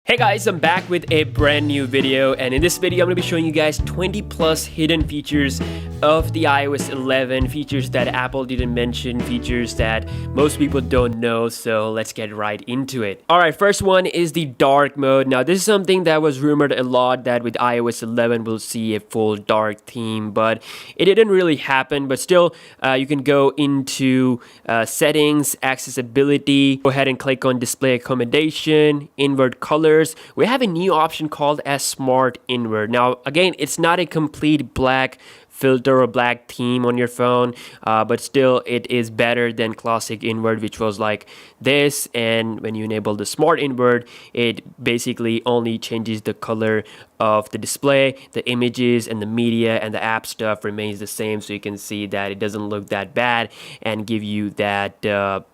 Hey guys, I'm back with a brand new video, and in this video I'm going to be showing you guys 20 plus hidden features of the iOS 11, features that Apple didn't mention, features that most people don't know, so let's get right into it. Alright, first one is the dark mode. Now this is something that was rumored a lot, that with iOS 11 we'll see a full dark theme, but it didn't really happen. But still, you can go into settings, accessibility, go ahead and click on display accommodation, invert color. We have a new option called as smart invert. Now again, it's not a complete black filter or black theme on your phone, but still it is better than classic invert, which was like this. And when you enable the smart invert, it basically only changes the color of the display. The images and the media and the app stuff remains the same, so you can see that it doesn't look that bad and give you that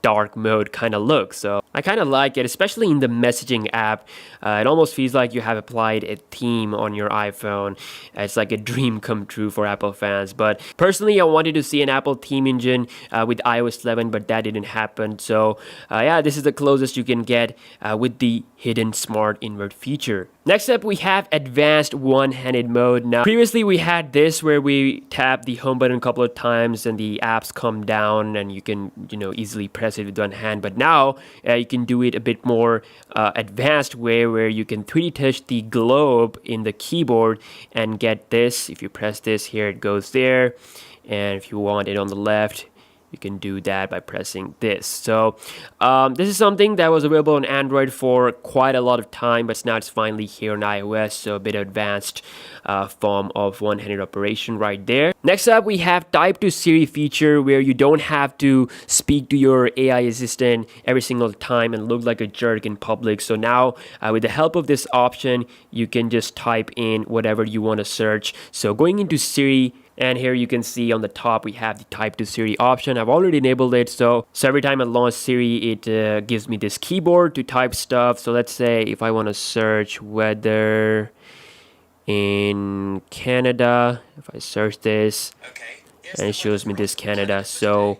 dark mode kind of look. So I kind of like it, especially in the messaging app. It almost feels like you have applied a theme on your iPhone. It's like a dream come true for Apple fans. But personally, I wanted to see an Apple theme engine with iOS 11, but that didn't happen. So yeah, this is the closest you can get with the hidden smart invert feature. Next up, we have advanced one-handed mode. Now previously we had this where we tap the home button a couple of times and the apps come down and you can easily press it with one hand. But now you can do it a bit more advanced way, where you can 3D touch the globe in the keyboard and get this. If you press this here, it goes there, and if you want it on the left, you can do that by pressing this. So this is something that was available on Android for quite a lot of time, but now it's finally here on iOS, so a bit advanced form of one-handed operation right there. Next up, we have type to Siri feature, where you don't have to speak to your AI assistant every single time and look like a jerk in public. So now with the help of this option, you can just type in whatever you want to search. So going into Siri, and here you can see on the top we have the type to Siri option. I've already enabled it, so every time I launch Siri, it gives me this keyboard to type stuff. So let's say if I want to search weather in Canada, if I search this, and it shows me this Canada. So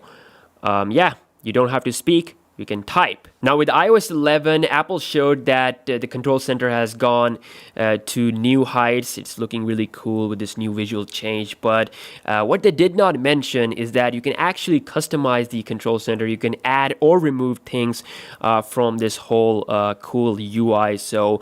yeah, you don't have to speak, you can type. Now with iOS 11, Apple showed that the control center has gone to new heights. It's looking really cool with this new visual change. But what they did not mention is that you can actually customize the control center. You can add or remove things from this whole cool UI. So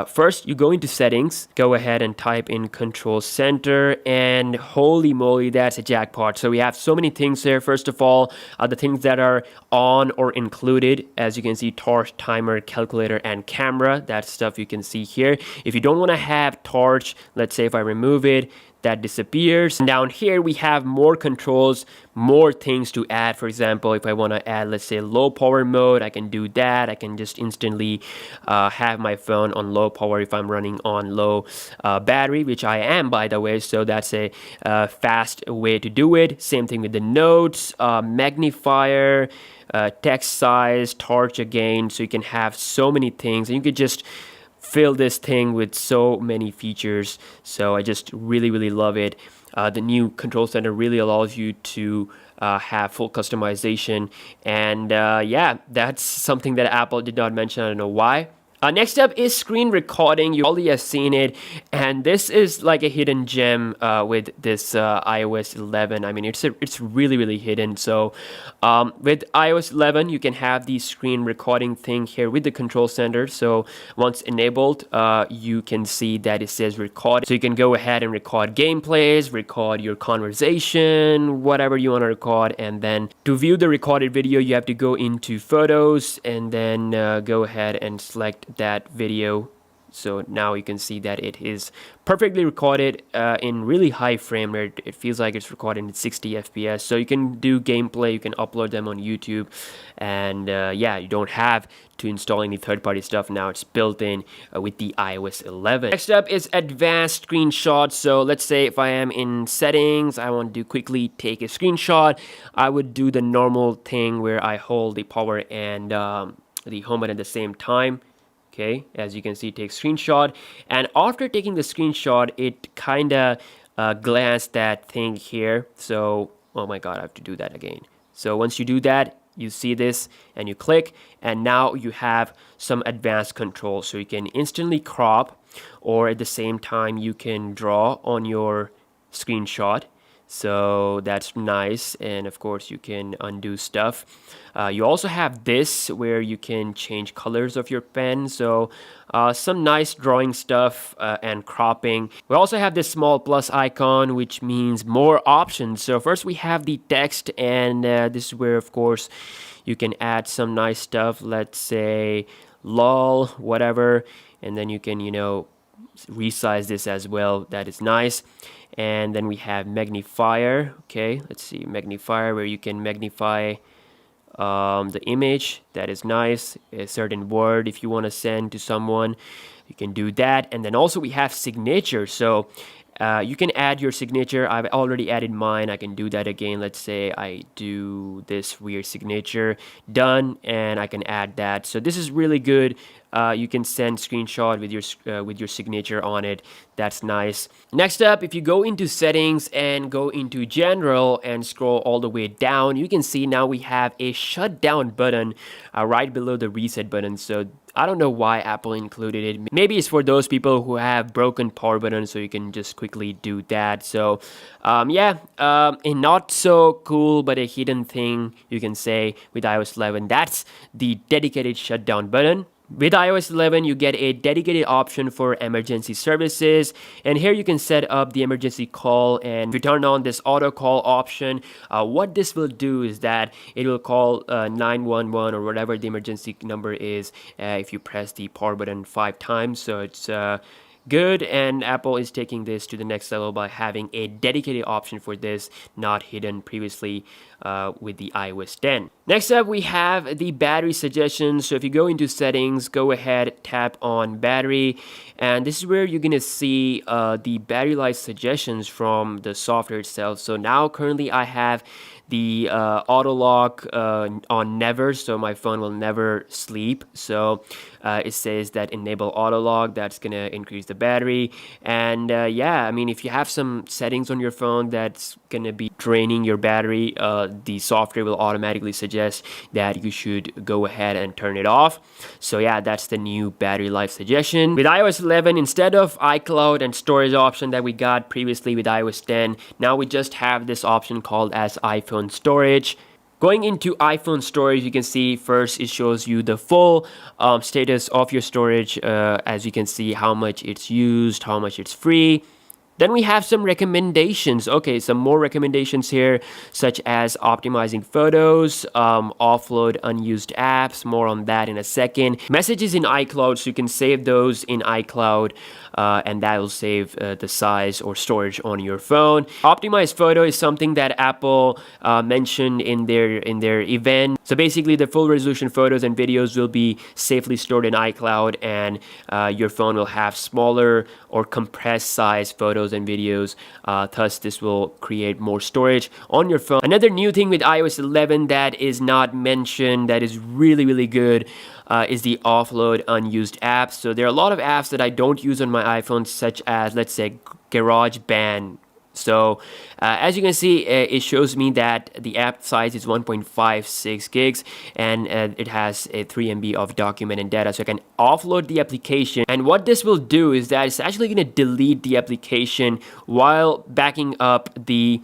first you go into settings, go ahead and type in control center, and holy moly, that's a jackpot. So we have so many things there. First of all, the things that are on or included, as you can see, torch, timer, calculator, and camera. That stuff you can see here. If you don't want to have torch, let's say if I remove it, that disappears. And down here we have more controls, more things to add. For example, if I want to add, let's say, low power mode, I can do that. I can just instantly have my phone on low power if I'm running on low battery, which I am, by the way. So that's a fast way to do it. Same thing with the notes, magnifier, text size, torch again. So you can have so many things, and you could just fill this thing with so many features. So I just really love it. The new control center really allows you to have full customization, and yeah, that's something that Apple did not mention. I don't know why. Next up is screen recording. You already have seen it, and this is like a hidden gem with this iOS 11. I mean, it's really hidden. So with iOS 11, you can have the screen recording thing here with the control center. So once enabled, you can see that it says record. So you can go ahead and record gameplays, record your conversation, whatever you want to record. And then to view the recorded video, you have to go into photos and then go ahead and select that video. So now you can see that it is perfectly recorded in really high frame rate. It feels like it's recorded in 60 FPS. So you can do gameplay, you can upload them on YouTube, and yeah, you don't have to install any third-party stuff. Now it's built in with the iOS 11. Next up is advanced screenshots. So let's say if I am in settings, I want to quickly take a screenshot. I would do the normal thing where I hold the power and the home button at the same time. Okay, as you can see, take screenshot, and after taking the screenshot, it kind of glanced that thing here. So oh my god, I have to do that again. So once you do that, you see this and you click, and now you have some advanced controls. So you can instantly crop, or at the same time you can draw on your screenshot. So that's nice, and of course you can undo stuff. You also have this where you can change colors of your pen, so some nice drawing stuff and cropping. We also have this small plus icon, which means more options. So first we have the text, and this is where of course you can add some nice stuff, let's say lol, whatever, and then you can, resize this as well. That is nice. And then we have magnifier. Okay, let's see, magnifier, where you can magnify the image. That is nice. A certain word, if you want to send to someone, you can do that. And then also we have signature. So you can add your signature. I've already added mine. I can do that again. Let's say I do this weird signature, done, and I can add that. So this is really good. You can send screenshot with your signature on it. That's nice. Next up, if you go into settings and go into general and scroll all the way down, you can see now we have a shutdown button right below the reset button. So I don't know why Apple included it. Maybe it's for those people who have broken power buttons, so you can just quickly do that. So a not so cool but a hidden thing, you can say, with iOS 11. That's the dedicated shutdown button. With iOS 11, you get a dedicated option for emergency services, and here you can set up the emergency call. And if you turn on this auto call option, what this will do is that it will call 911 or whatever the emergency number is if you press the power button 5 times. So it's good, and Apple is taking this to the next level by having a dedicated option for this, not hidden previously with the iOS 10. Next up, we have the battery suggestions. So if you go into settings, go ahead, tap on battery, and this is where you're gonna see the battery life suggestions from the software itself. So now currently I have the auto lock on never, so my phone will never sleep. So it says that enable auto lock. That's gonna increase the battery. And I mean, if you have some settings on your phone that's gonna be draining your battery, the software will automatically suggest that you should go ahead and turn it off. So yeah, that's the new battery life suggestion. With iOS 11, instead of iCloud and storage option that we got previously with iOS 10, now we just have this option called as iPhone storage. Going into iPhone storage, you can see first it shows you the full status of your storage, as you can see how much it's used, how much it's free. Then we have some recommendations. Okay, some more recommendations here, such as optimizing photos, offload unused apps, more on that in a second. Messages in iCloud, so you can save those in iCloud, and that will save the size or storage on your phone. Optimized photo is something that Apple mentioned in their event. So basically, the full resolution photos and videos will be safely stored in iCloud, and your phone will have smaller or compressed size photos and videos. Thus, this will create more storage on your phone. Another new thing with iOS 11 that is not mentioned, that is really, really good, is the offload unused apps. So there are a lot of apps that I don't use on my iPhone, such as, let's say, GarageBand. So as you can see, it shows me that the app size is 1.56 gigs, and it has a 3 MB of document and data. So I can offload the application, and what this will do is that it's actually going to delete the application while backing up the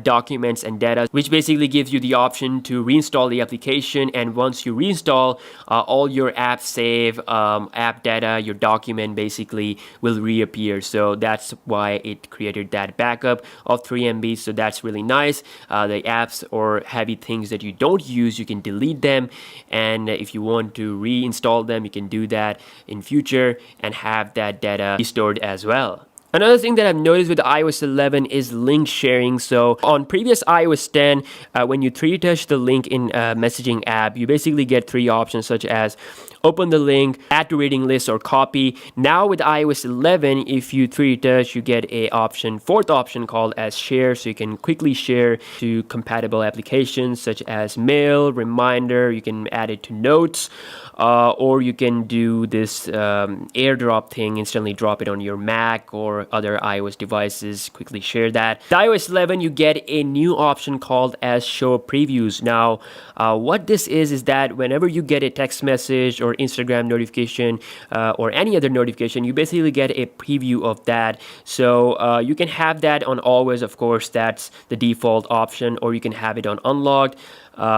documents and data, which basically gives you the option to reinstall the application. And once you reinstall, all your app save, app data, your document basically will reappear. So that's why it created that backup of 3 MB. So that's really nice. The apps or heavy things that you don't use, you can delete them, and if you want to reinstall them, you can do that in future and have that data stored as well. Another thing that I've noticed with iOS 11 is link sharing. So on previous iOS 10, when you 3-touch the link in a messaging app, you basically get 3 options, such as open the link, add to reading list or copy. Now with iOS 11, if you 3D touch, you get a option, fourth option called as share, so you can quickly share to compatible applications such as mail, reminder. You can add it to notes, or you can do this airdrop thing, instantly drop it on your Mac or other iOS devices, quickly share that. With iOS 11, you get a new option called as show previews. Now what this is that whenever you get a text message or Instagram notification or any other notification, you basically get a preview of that. So you can have that on always, of course, that's the default option, or you can have it on unlocked,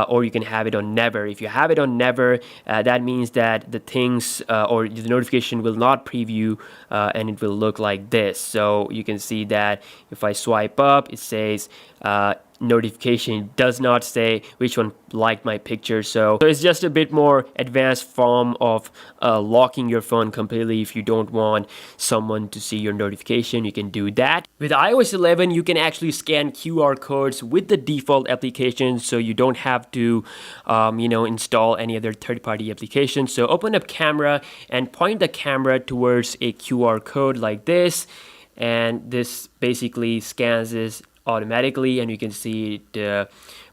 or you can have it on never. If you have it on never, that means that the things or the notification will not preview, and it will look like this. So you can see that if I swipe up, it says notification, does not say which one liked my picture. So it's just a bit more advanced form of locking your phone completely. If you don't want someone to see your notification, you can do that. With iOS 11, you can actually scan QR codes with the default application, so you don't have to install any other third-party application. So open up camera and point the camera towards a QR code like this, and this basically scans this automatically, and you can see the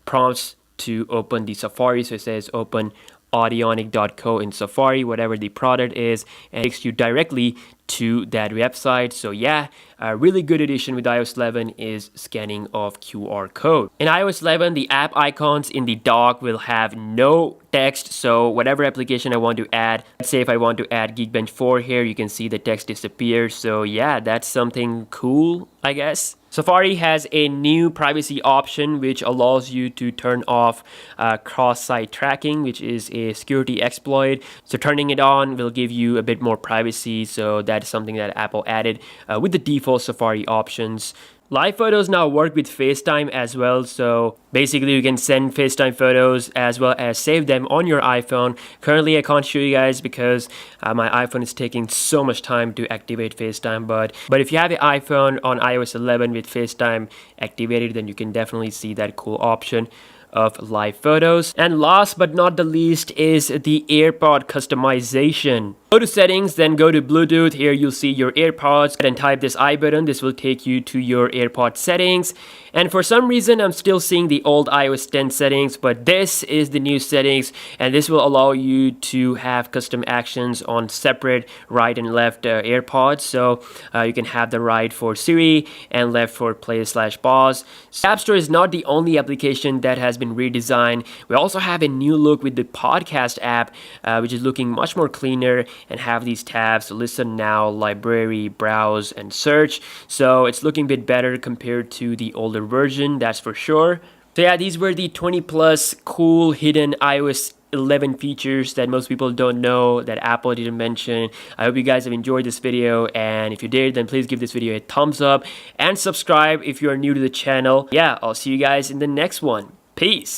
prompts to open the Safari. So it says open audionic.co in Safari, whatever the product is, and it takes you directly to that website. So yeah, a really good addition with iOS 11 is scanning of QR code. In iOS 11, the app icons in the dock will have no text, so whatever application I want to add, let's say if I want to add Geekbench 4 here, you can see the text disappears. So yeah, that's something cool, I guess. Safari has a new privacy option which allows you to turn off cross-site tracking, which is a security exploit. So turning it on will give you a bit more privacy, so that's something that Apple added with the default Safari options. Live photos now work with FaceTime as well, so basically you can send FaceTime photos as well as save them on your iPhone. Currently I can't show you guys because my iPhone is taking so much time to activate FaceTime, but if you have an iPhone on iOS 11 with FaceTime activated, then you can definitely see that cool option of live photos. And last but not the least is the AirPod customization. Go to settings, then go to Bluetooth. Here you'll see your AirPods, and type this I button. This will take you to your AirPod settings. And for some reason, I'm still seeing the old iOS 10 settings, but this is the new settings, and this will allow you to have custom actions on separate right and left AirPods. So you can have the right for Siri and left for play/pause. App Store is not the only application that has been redesigned. We also have a new look with the podcast app, which is looking much more cleaner and have these tabs: listen now, library, browse, and search. So it's looking a bit better compared to the older version, that's for sure. So yeah, these were the 20 plus cool hidden iOS 11 features that most people don't know that Apple didn't mention. I hope you guys have enjoyed this video, and if you did, then please give this video a thumbs up and subscribe if you are new to the channel. Yeah, I'll see you guys in the next one. Peace.